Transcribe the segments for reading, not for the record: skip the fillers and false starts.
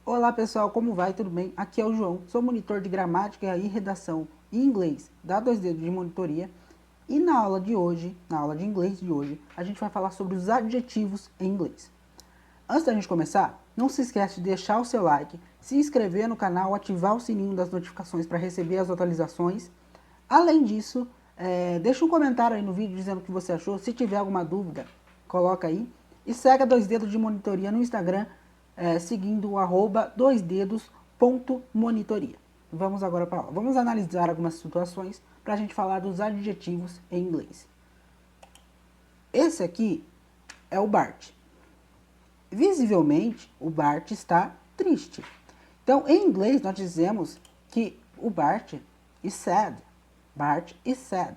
Olá pessoal, como vai? Tudo bem? Aqui é o João, sou monitor de gramática e redação em inglês da 2 Dedos de Monitoria. E na aula de hoje, na aula de inglês de hoje, a gente vai falar sobre os adjetivos em inglês. Antes da gente começar, não se esquece de deixar o seu like, se inscrever no canal, ativar o sininho das notificações para receber as atualizações. Além disso, deixa um comentário aí no vídeo dizendo o que você achou. Se tiver alguma dúvida, coloca aí. E segue a 2 Dedos de Monitoria no Instagram, seguindo o @2dedos.monitoria. Vamos agora para a aula. Vamos analisar algumas situações para a gente falar dos adjetivos em inglês. Esse aqui é o Bart. Visivelmente, o Bart está triste. Então, em inglês, nós dizemos que o Bart is sad. Bart is sad.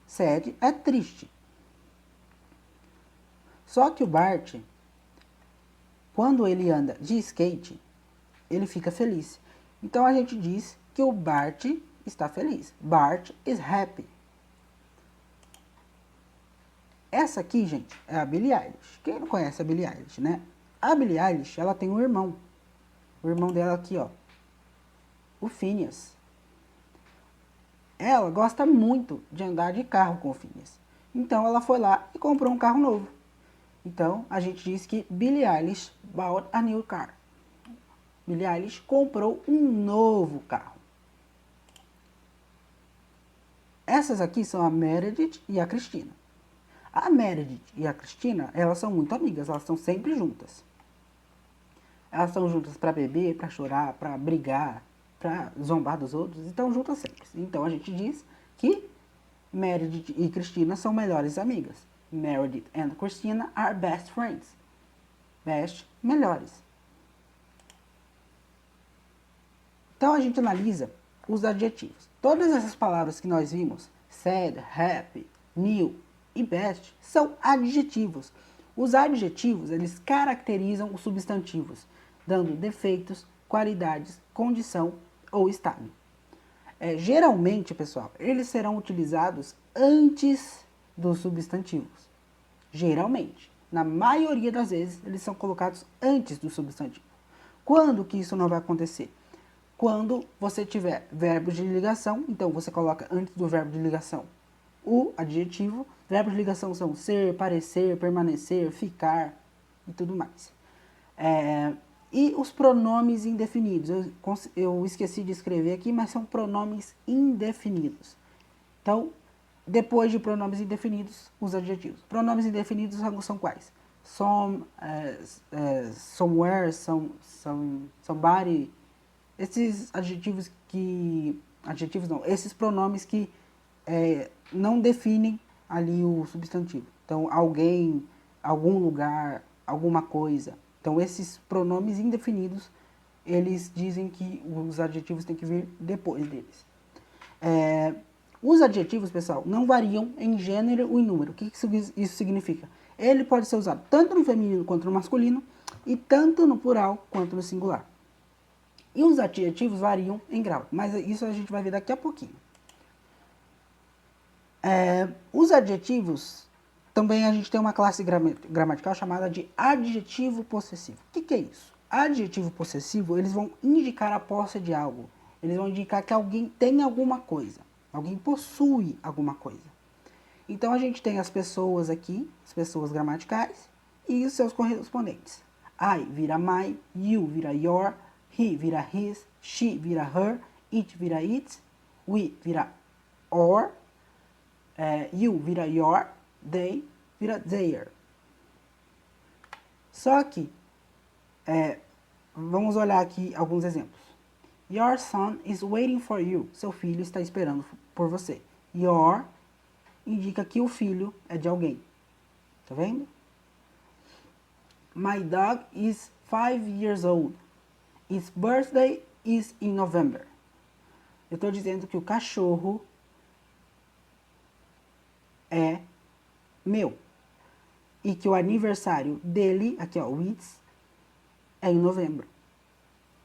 Sad é triste. Só que o Bart, quando ele anda de skate, ele fica feliz. Então a gente diz que o Bart está feliz. Bart is happy. Essa aqui, gente, é a Billie Eilish. Quem não conhece a Billie Eilish, né? A Billie Eilish, ela tem um irmão. O irmão dela aqui, ó. O Phineas. Ela gosta muito de andar de carro com o Phineas. Então ela foi lá e comprou um carro novo. Então a gente diz que Billie Eilish bought a new car. Billie Eilish comprou um novo carro. Essas aqui são a Meredith e a Cristina. A Meredith e a Cristina, elas são muito amigas, elas estão sempre juntas. Elas estão juntas para beber, para chorar, para brigar, para zombar dos outros, e estão juntas sempre. Então a gente diz que Meredith e Cristina são melhores amigas. Meredith and Christina are best friends. Best, melhores. Então a gente analisa os adjetivos. Todas essas palavras que nós vimos, sad, happy, new e best, são adjetivos. Os adjetivos, eles caracterizam os substantivos, dando defeitos, qualidades, condição ou estado. Geralmente, pessoal, eles serão utilizados antes dos substantivos. Geralmente. Na maioria das vezes, eles são colocados antes do substantivo. Quando que isso não vai acontecer? Quando você tiver verbos de ligação, então você coloca antes do verbo de ligação o adjetivo. Verbos de ligação são ser, parecer, permanecer, ficar e tudo mais. E os pronomes indefinidos. Eu esqueci de escrever aqui, mas são pronomes indefinidos. Então, depois de pronomes indefinidos, os adjetivos. Pronomes indefinidos são quais? Some, somewhere, somebody. Esses adjetivos que... Adjetivos não, esses pronomes que não definem ali o substantivo. Então, alguém, algum lugar, alguma coisa. Então, esses pronomes indefinidos, eles dizem que os adjetivos têm que vir depois deles. Os adjetivos, pessoal, não variam em gênero e número. O que isso significa? Ele pode ser usado tanto no feminino quanto no masculino, e tanto no plural quanto no singular. E os adjetivos variam em grau, mas isso a gente vai ver daqui a pouquinho. Os adjetivos, também a gente tem uma classe gramatical chamada de adjetivo possessivo. O que é isso? Adjetivo possessivo, eles vão indicar a posse de algo. Eles vão indicar que alguém tem alguma coisa. Alguém possui alguma coisa. Então a gente tem as pessoas aqui, as pessoas gramaticais, e os seus correspondentes. I vira my, you vira your, he vira his, she vira her, it vira its, we vira our, you vira your, they vira their. Só que, vamos olhar aqui alguns exemplos. Your son is waiting for you. Seu filho está esperando por você. Your indica que o filho é de alguém. Tá vendo? My dog is 5 years old. Its birthday is in November. Eu estou dizendo que o cachorro é meu. E que o aniversário dele, aqui ó, o its, é em novembro.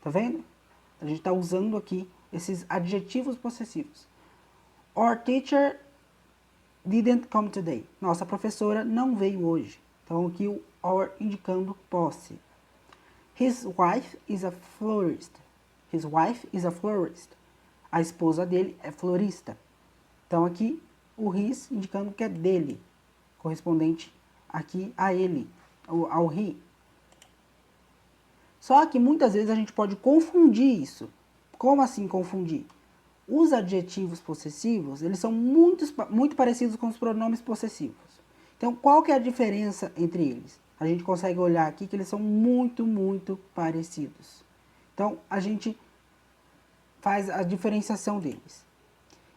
Tá vendo? A gente está usando aqui esses adjetivos possessivos. Our teacher didn't come today. Nossa professora não veio hoje. Então aqui o or indicando posse. His wife is a florist. His wife is a florist. A esposa dele é florista. Então aqui o his indicando que é dele, correspondente aqui a ele, ao he. Só que muitas vezes a gente pode confundir isso. Como assim confundir? Os adjetivos possessivos, eles são muito parecidos com os pronomes possessivos. Então, qual que é a diferença entre eles? A gente consegue olhar aqui que eles são muito parecidos. Então, a gente faz a diferenciação deles.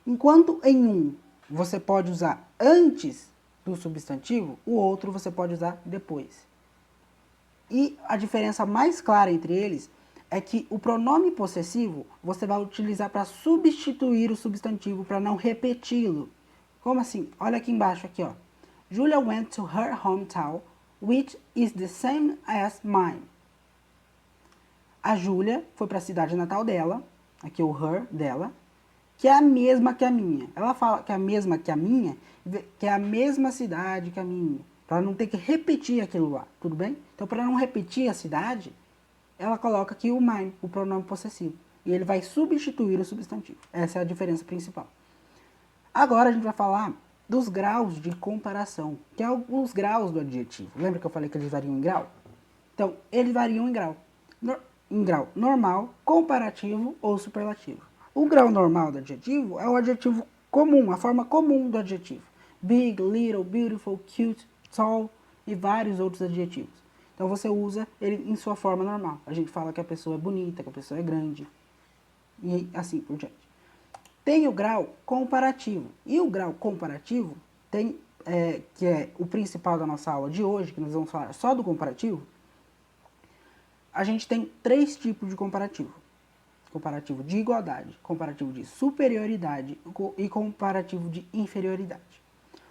Enquanto em um você pode usar antes do substantivo, o outro você pode usar depois. E a diferença mais clara entre eles é que o pronome possessivo você vai utilizar para substituir o substantivo, para não repeti-lo. Como assim? Olha aqui embaixo, aqui, ó. Julia went to her hometown, which is the same as mine. A Júlia foi para a cidade natal dela, aqui o her dela, que é a mesma que a minha. Ela fala que é a mesma que a minha, que é a mesma cidade que a minha, para não ter que repetir aquilo lá, tudo bem? Então, para não repetir a cidade, ela coloca aqui o mine, o pronome possessivo, e ele vai substituir o substantivo. Essa é a diferença principal. Agora a gente vai falar dos graus de comparação, que é os graus do adjetivo. Lembra que eu falei que eles variam em grau? Então, eles variam em grau. Em grau normal, comparativo ou superlativo. O grau normal do adjetivo é o adjetivo comum, a forma comum do adjetivo. Big, little, beautiful, cute, tall e vários outros adjetivos. Então você usa ele em sua forma normal. A gente fala que a pessoa é bonita, que a pessoa é grande e assim por diante. Tem o grau comparativo. E o grau comparativo tem, que é o principal da nossa aula de hoje, que nós vamos falar só do comparativo. A gente tem 3 tipos de comparativo. Comparativo de igualdade, comparativo de superioridade e comparativo de inferioridade.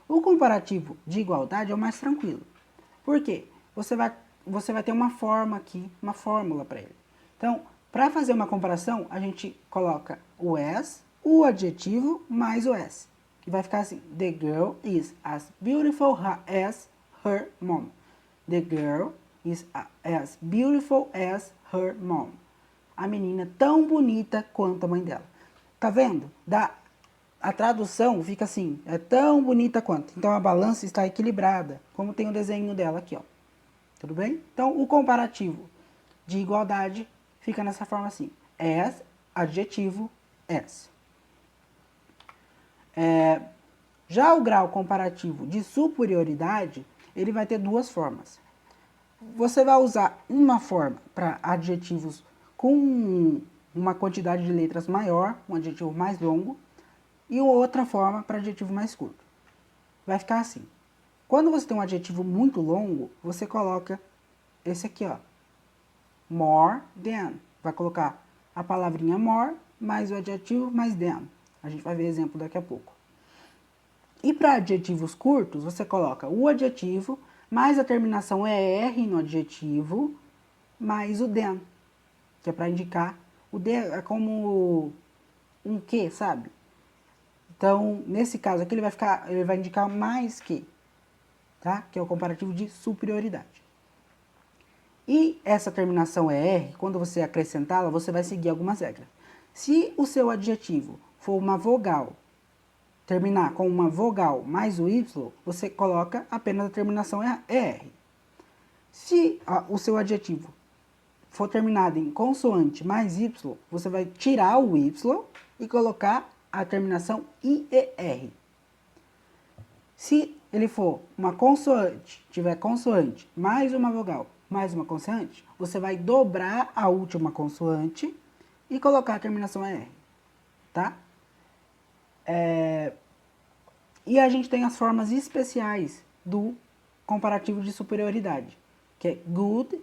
O comparativo de igualdade é o mais tranquilo. Por quê? Você vai ter uma forma aqui, uma fórmula para ele. Então, para fazer uma comparação, a gente coloca o as, o adjetivo mais o s. Que vai ficar assim: The girl is as beautiful as her mom. The girl is as beautiful as her mom. A menina é tão bonita quanto a mãe dela. Tá vendo? A tradução fica assim: é tão bonita quanto. Então a balança está equilibrada, como tem o desenho dela aqui, ó. Tudo bem? Então o comparativo de igualdade fica nessa forma assim: as, adjetivo, as. Já o grau comparativo de superioridade, ele vai ter 2 formas. Você vai usar uma forma para adjetivos com uma quantidade de letras maior, um adjetivo mais longo, e outra forma para adjetivo mais curto. Vai ficar assim. Quando você tem um adjetivo muito longo, você coloca esse aqui, ó. More than. Vai colocar a palavrinha more, mais o adjetivo, mais than. A gente vai ver exemplo daqui a pouco. E para adjetivos curtos, você coloca o adjetivo, mais a terminação ER no adjetivo, mais o than, que é para indicar. O than é como um que, sabe? Então, nesse caso aqui, ele vai indicar mais que, tá? Que é o comparativo de superioridade. E essa terminação ER, quando você acrescentá-la, você vai seguir algumas regras. Se o seu adjetivo for uma vogal, terminar com uma vogal mais o Y, você coloca apenas a terminação ER. Se o seu adjetivo for terminado em consoante mais Y, você vai tirar o Y e colocar a terminação IER. Se ele for uma consoante, tiver consoante mais uma vogal mais uma consoante, você vai dobrar a última consoante e colocar a terminação ER, tá? E a gente tem as formas especiais do comparativo de superioridade, que é good.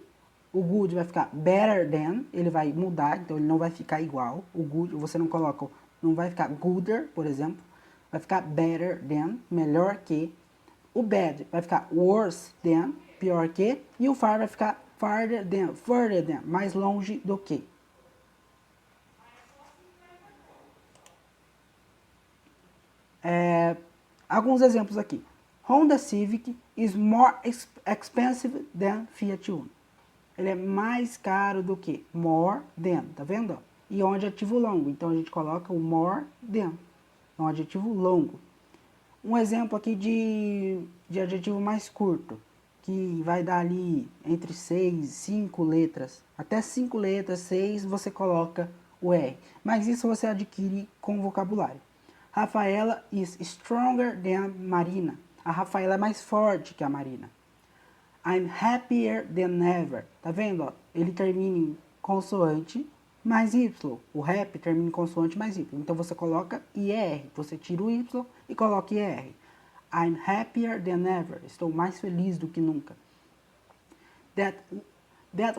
O good vai ficar better than, ele vai mudar, então ele não vai ficar igual. O good, você não coloca, não vai ficar gooder, por exemplo, vai ficar better than, melhor que. O bad vai ficar worse than, pior que. E o far vai ficar further than, mais longe do que. Alguns exemplos aqui. Honda Civic is more expensive than Fiat Uno. Ele é mais caro do que more than, tá vendo? E é um adjetivo longo, então a gente coloca o more than. É um adjetivo longo. Um exemplo aqui de adjetivo mais curto, que vai dar ali entre 6, 5 letras. Até 5 letras, 6, você coloca o R. Mas isso você adquire com vocabulário. Rafaela is stronger than Marina. A Rafaela é mais forte que a Marina. I'm happier than ever. Tá vendo? Ó? Ele termina em consoante mais Y. O rap termina em consoante mais Y. Então você coloca IR. Você tira o Y e coloca IR. I'm happier than ever. Estou mais feliz do que nunca. That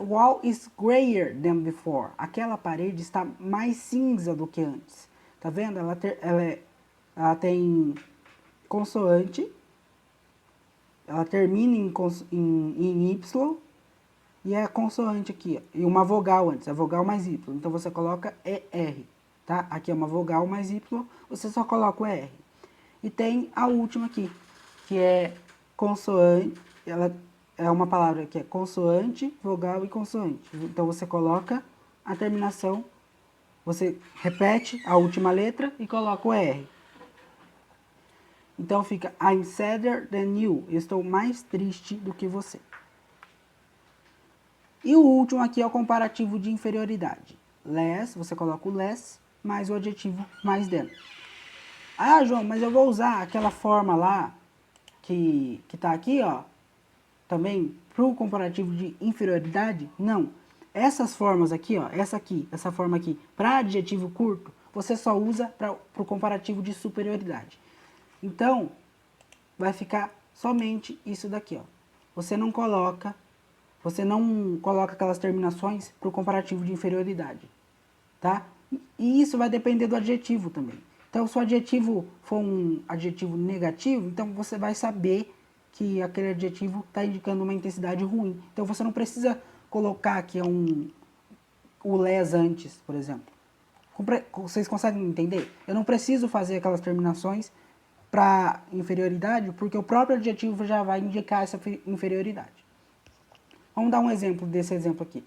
wall is grayer than before. Aquela parede está mais cinza do que antes. Tá vendo? Ela tem consoante. Ela termina em Y e é a consoante aqui, ó, e uma vogal antes, a vogal mais Y. Então você coloca ER, tá? Aqui é uma vogal mais Y, você só coloca o ER. E tem a última aqui, que é consoante, ela é uma palavra que é consoante, vogal e consoante. Então você coloca a terminação, você repete a última letra e coloca o ER. Então fica I'm sadder than you. Eu estou mais triste do que você. E o último aqui é o comparativo de inferioridade. Less, você coloca o less, mais o adjetivo mais than. Ah, João, mas eu vou usar aquela forma lá, que tá aqui, ó, também, para o comparativo de inferioridade? Não. Essas formas aqui, ó, essa forma aqui, para adjetivo curto, você só usa para o comparativo de superioridade. Então, vai ficar somente isso daqui, ó. Você não coloca aquelas terminações para o comparativo de inferioridade, tá? E isso vai depender do adjetivo também. Então, se o adjetivo for um adjetivo negativo, então você vai saber que aquele adjetivo está indicando uma intensidade ruim. Então, você não precisa colocar aqui o less antes, por exemplo. Vocês conseguem entender? Eu não preciso fazer aquelas terminações para inferioridade, porque o próprio adjetivo já vai indicar essa inferioridade. Vamos dar um exemplo desse exemplo aqui.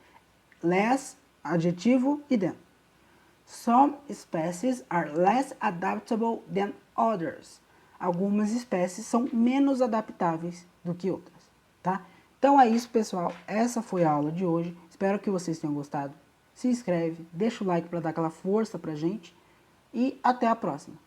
Less, adjetivo e than. Some species are less adaptable than others. Algumas espécies são menos adaptáveis do que outras, tá? Então é isso, pessoal. Essa foi a aula de hoje. Espero que vocês tenham gostado. Se inscreve, deixa o like para dar aquela força pra gente e até a próxima.